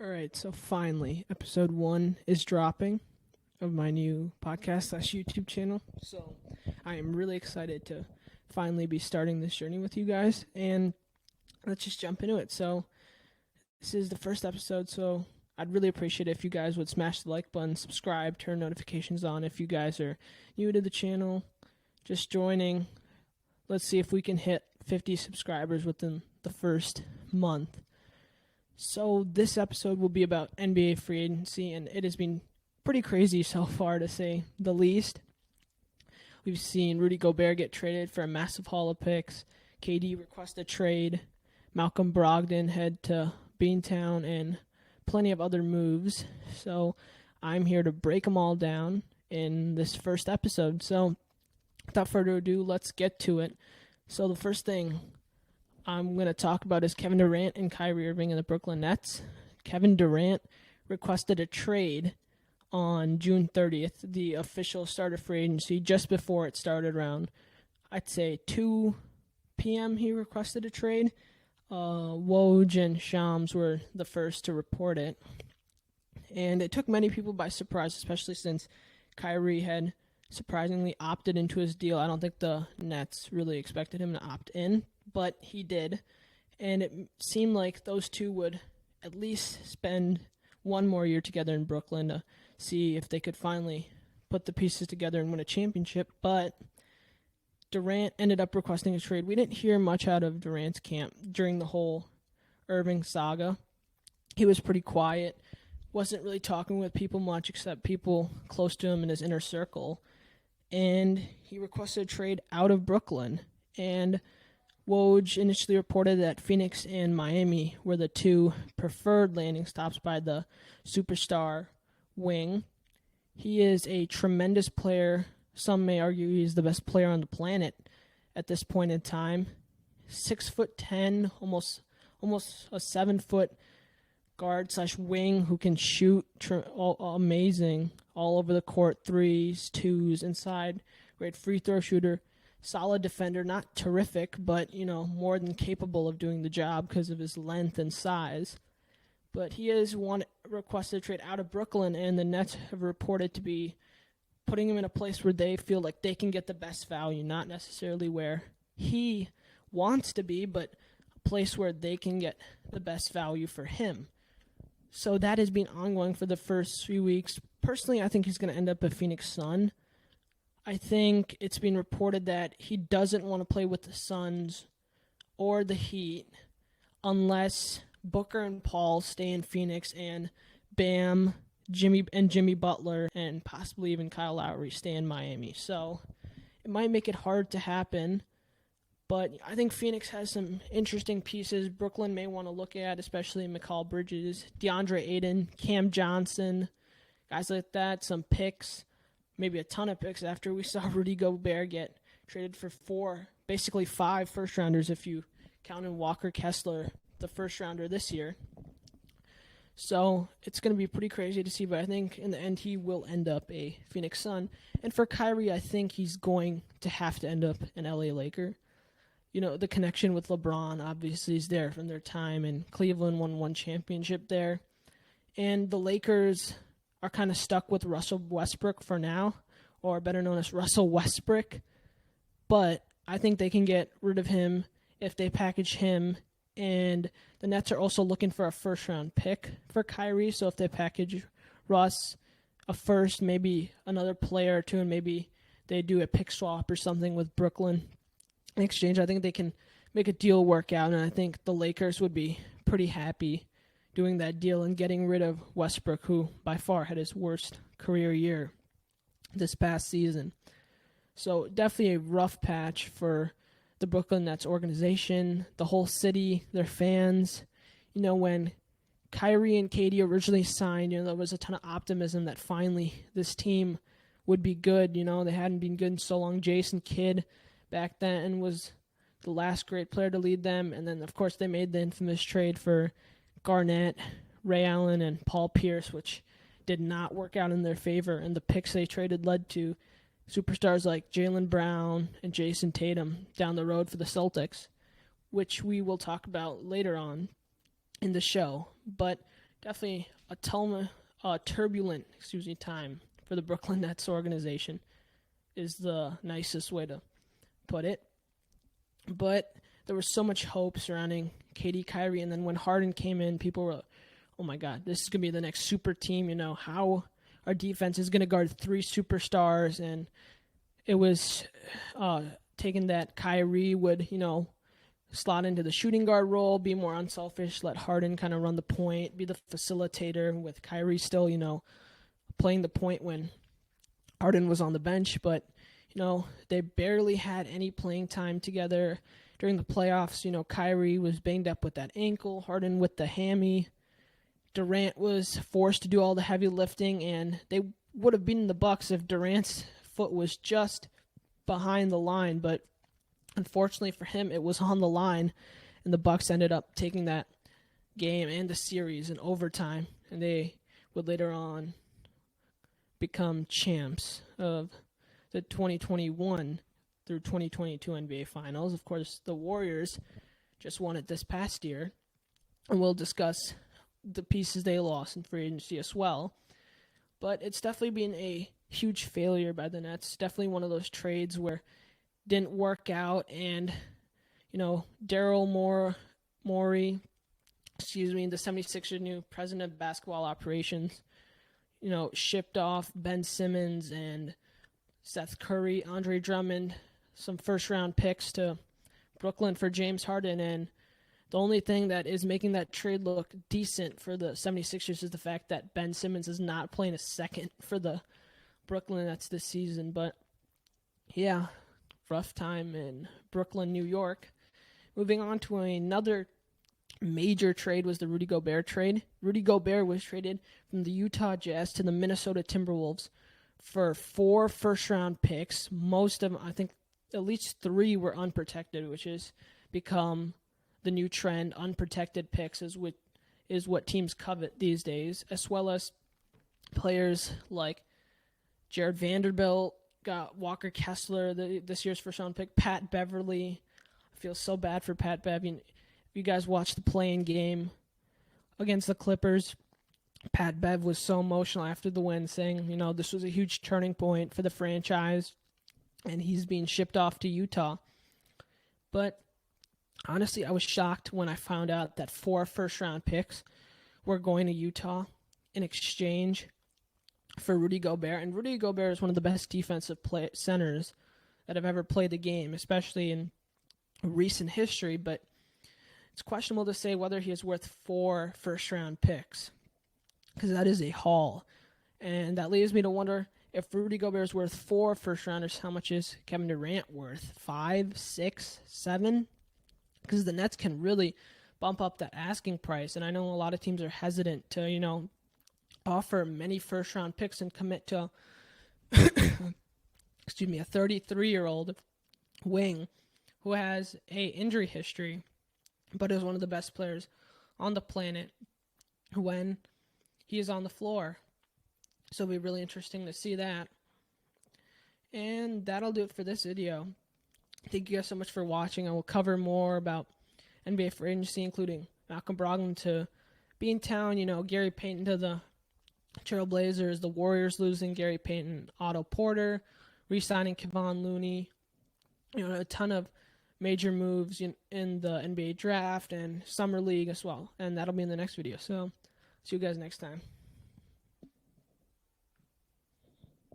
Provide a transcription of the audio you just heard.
All right, so finally, episode 1 is dropping of my new podcast/YouTube channel. So I am really excited to finally be starting this journey with you guys, and let's just jump into it. So this is the first episode, so I'd really appreciate it if you guys would smash the like button, subscribe, turn notifications on. If you guys are new to the channel, just joining, let's see if we can hit 50 subscribers within the first month. So this episode will be about NBA free agency, and it has been pretty crazy so far, to say the least. We've seen Rudy Gobert get traded for a massive haul of picks, KD request a trade, Malcolm Brogdon head to Beantown, and plenty of other moves. So I'm here to break them all down in this first episode. So without further ado, let's get to it. So the first thing I'm going to talk about is Kevin Durant and Kyrie Irving and the Brooklyn Nets. Kevin Durant requested a trade on June 30th, the official start of free agency, just before it started around, I'd say 2 p.m. he requested a trade. Woj and Shams were the first to report it. And it took many people by surprise, especially since Kyrie had surprisingly opted into his deal. I don't think the Nets really expected him to opt in, but he did. And it seemed like those two would at least spend one more year together in Brooklyn to see if they could finally put the pieces together and win a championship. But Durant ended up requesting a trade. We didn't hear much out of Durant's camp during the whole Irving saga. He was pretty quiet, wasn't really talking with people much except people close to him in his inner circle. And he requested a trade out of Brooklyn. And Woj initially reported that Phoenix and Miami were the two preferred landing stops by the superstar wing. He is a tremendous player. Some may argue he's the best player on the planet at this point in time. 6'10", almost a 7-foot guard/wing who can shoot amazing all over the court, threes, twos, inside. Great free throw shooter. Solid defender, not terrific, but, more than capable of doing the job because of his length and size. But he is requested a trade out of Brooklyn, and the Nets have reported to be putting him in a place where they feel like they can get the best value, not necessarily where he wants to be, but a place where they can get the best value for him. So that has been ongoing for the first 3 weeks. Personally, I think he's going to end up a Phoenix Sun. I think it's been reported that he doesn't want to play with the Suns or the Heat unless Booker and Paul stay in Phoenix and Bam, Jimmy Butler, and possibly even Kyle Lowry stay in Miami. So it might make it hard to happen, but I think Phoenix has some interesting pieces Brooklyn may want to look at, especially Mikal Bridges, DeAndre Ayton, Cam Johnson, guys like that, some picks. Maybe a ton of picks after we saw Rudy Gobert get traded for basically 5 first-rounders if you count in Walker Kessler, the first-rounder this year. So it's going to be pretty crazy to see, but I think in the end he will end up a Phoenix Sun. And for Kyrie, I think he's going to have to end up an LA Laker. The connection with LeBron obviously is there from their time, and Cleveland won one championship there. And the Lakers are kind of stuck with Russell Westbrook for now, or better known as Russell Westbrook. But I think they can get rid of him if they package him. And the Nets are also looking for a first-round pick for Kyrie. So if they package Russ, a first, maybe another player or two, and maybe they do a pick swap or something with Brooklyn in exchange, I think they can make a deal work out. And I think the Lakers would be pretty happy doing that deal and getting rid of Westbrook, who by far had his worst career year this past season. So definitely a rough patch for the Brooklyn Nets organization, the whole city, their fans. When Kyrie and KD originally signed, there was a ton of optimism that finally this team would be good. They hadn't been good in so long. Jason Kidd back then was the last great player to lead them. And then, of course, they made the infamous trade for Garnett, Ray Allen, and Paul Pierce, which did not work out in their favor. And the picks they traded led to superstars like Jaylen Brown and Jason Tatum down the road for the Celtics, which we will talk about later on in the show. But definitely a turbulent, time for the Brooklyn Nets organization is the nicest way to put it. But there was so much hope surrounding KD, Kyrie, and then when Harden came in, people were, oh my God, this is going to be the next super team. How our defense is going to guard 3 superstars, and it was taken that Kyrie would, slot into the shooting guard role, be more unselfish, let Harden kind of run the point, be the facilitator, with Kyrie still, playing the point when Harden was on the bench. But, they barely had any playing time together during the playoffs. Kyrie was banged up with that ankle, Harden with the hammy. Durant was forced to do all the heavy lifting, and they would have beaten the Bucks if Durant's foot was just behind the line. But unfortunately for him, it was on the line, and the Bucks ended up taking that game and the series in overtime, and they would later on become champs of the 2021 through 2022 NBA Finals. Of course, the Warriors just won it this past year, and we'll discuss the pieces they lost in free agency as well. But it's definitely been a huge failure by the Nets. Definitely one of those trades where didn't work out, and Daryl Morey, the 76ers new president of basketball operations, shipped off Ben Simmons and Seth Curry, Andre Drummond, some first-round picks to Brooklyn for James Harden, and the only thing that is making that trade look decent for the 76ers is the fact that Ben Simmons is not playing a second for the Brooklyn Nets this season. But, yeah, rough time in Brooklyn, New York. Moving on to another major trade was the Rudy Gobert trade. Rudy Gobert was traded from the Utah Jazz to the Minnesota Timberwolves for 4 first-round picks. Most of them, I think at least 3 were unprotected, which has become the new trend. Unprotected picks is what teams covet these days, as well as players like Jared Vanderbilt, got Walker Kessler, this year's first-round pick, Pat Beverly. I feel so bad for Pat Bev. If you guys watched the play-in game against the Clippers, Pat Bev was so emotional after the win, saying, this was a huge turning point for the franchise, and he's being shipped off to Utah. But honestly, I was shocked when I found out that 4 first-round picks were going to Utah in exchange for Rudy Gobert. And Rudy Gobert is one of the best defensive centers that have ever played the game, especially in recent history. But it's questionable to say whether he is worth 4 first-round picks, because that is a haul. And that leaves me to wonder, if Rudy Gobert is worth 4 first-rounders, how much is Kevin Durant worth? 5, 6, 7? Because the Nets can really bump up that asking price. And I know a lot of teams are hesitant to, offer many first-round picks and commit to, a 33-year-old wing who has a injury history, but is one of the best players on the planet when he is on the floor. So it'll be really interesting to see that. And that'll do it for this video. Thank you guys so much for watching. I will cover more about NBA free agency, including Malcolm Brogdon to be in town, Gary Payton to the Trailblazers, the Warriors losing Gary Payton, Otto Porter, re-signing Kevon Looney, a ton of major moves in the NBA draft and Summer League as well. And that'll be in the next video. So see you guys next time.